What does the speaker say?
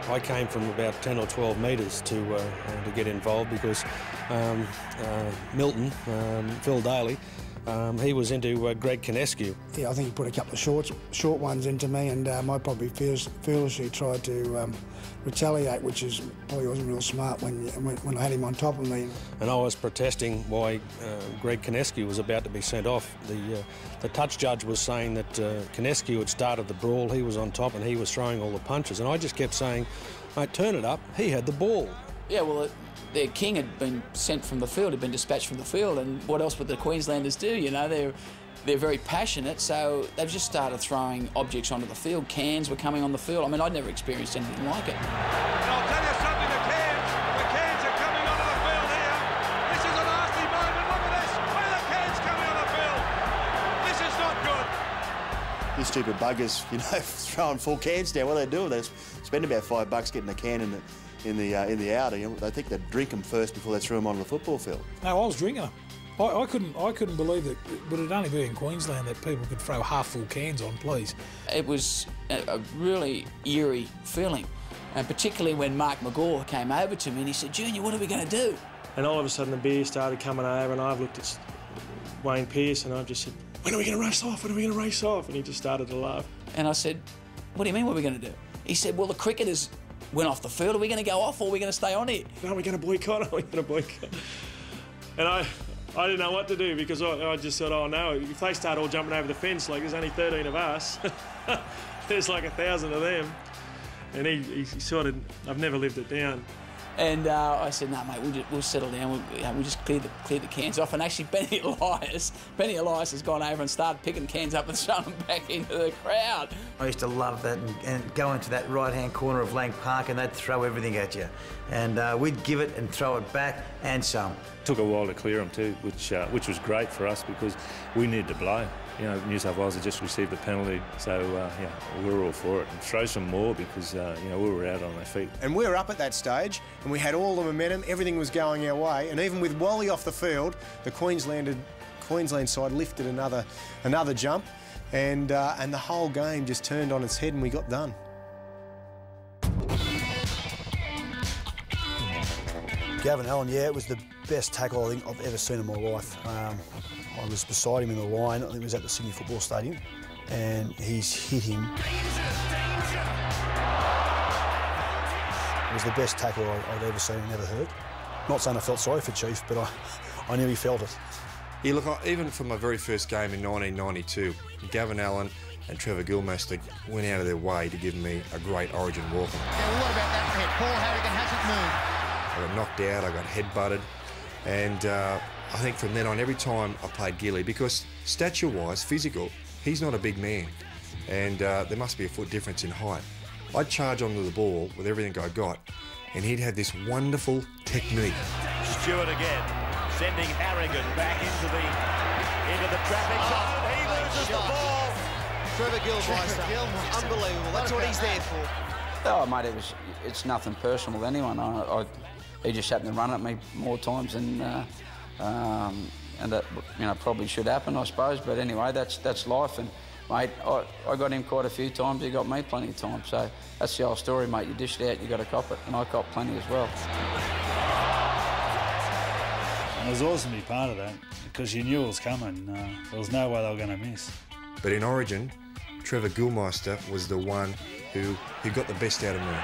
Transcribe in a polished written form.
I came from about 10 or 12 metres to get involved because Milton, Phil Daly, he was into Greg Kinescu. Yeah, I think he put a couple of short ones into me, and I probably foolishly tried to retaliate, which probably wasn't real smart when I had him on top of me. And I was protesting why Greg Kinescu was about to be sent off. The touch judge was saying that Kinescu had started the brawl, he was on top and he was throwing all the punches, and I just kept saying, mate, turn it up, he had the ball. Yeah, well, their king had been sent from the field, had been dispatched from the field, and what else would the Queenslanders do? You know, they're very passionate, so they've just started throwing objects onto the field. Cans were coming on the field. I mean, I'd never experienced anything like it. And I'll tell you something, the cans are coming onto the field here. This is a nasty moment. Look at this. Where are the cans coming on the field? This is not good. These stupid buggers, you know, throwing full cans down. What are they doing? They spend about $5 getting a can in the Audi. They think they'd drink them first before they threw them onto the football field. No, I was drinking them. I couldn't believe that, but it'd only be in Queensland that people could throw half-full cans on, please. It was a really eerie feeling, and particularly when Mark McGaw came over to me and he said, Junior, what are we going to do? And all of a sudden the beer started coming over, and I've looked at Wayne Pearce and I just said, when are we going to race off? When are we going to race off? And he just started to laugh. And I said, what do you mean, what are we going to do? He said, well, the cricketers went off the field. Are we going to go off or are we going to stay on here? Are we going to boycott? Are we going to boycott? And I didn't know what to do because I just thought, oh no, if they start all jumping over the fence, like there's only 13 of us, there's like 1,000 of them. And he sort of, I've never lived it down. And I said, no, mate, we'll settle down. We'll just clear the cans off. And actually, Benny Elias has gone over and started picking cans up and throwing them back into the crowd. I used to love that and go into that right-hand corner of Lang Park and they'd throw everything at you. And we'd give it and throw it back and some. Took a while to clear them too, which was great for us because we needed to blow. You know, New South Wales had just received the penalty, so yeah, we were all for it. And throw some more because you know, we were out on our feet. And we were up at that stage, and we had all the momentum. Everything was going our way, and even with Wally off the field, the Queensland side lifted another jump, and the whole game just turned on its head, and we got done. Gavin Allen, yeah, it was the best tackle I think I've ever seen in my life. I was beside him in the line, I think it was at the Sydney Football Stadium, and he's hit him. It was the best tackle I'd ever seen and ever heard. Not saying I felt sorry for Chief, but I nearly felt it. Yeah, look, even from my very first game in 1992, Gavin Allen and Trevor Gillmeister went out of their way to give me a great Origin walking. Yeah, well, what about that head? Paul Harrigan hasn't moved. I got knocked out, I got headbutted, and I think from then on, every time I played Gilly, because stature-wise, physical, he's not a big man, and there must be a foot difference in height. I'd charge onto the ball with everything I got, and he'd have this wonderful technique. Stewart again, sending Harrigan back into the traffic zone. He loses the ball. Trevor Gillmeister, unbelievable. That's what he's there for. Oh, mate, it's nothing personal with anyone. He just happened to run at me more times than. And that, you know, probably should happen, I suppose. But anyway, that's life. And mate, I got him quite a few times. He got me plenty of times. So that's the old story, mate. You dish it out, you got to cop it, and I cop plenty as well. It was awesome to be part of that because you knew it was coming. There was no way they were going to miss. But in Origin, Trevor Gillmeister was the one who got the best out of me.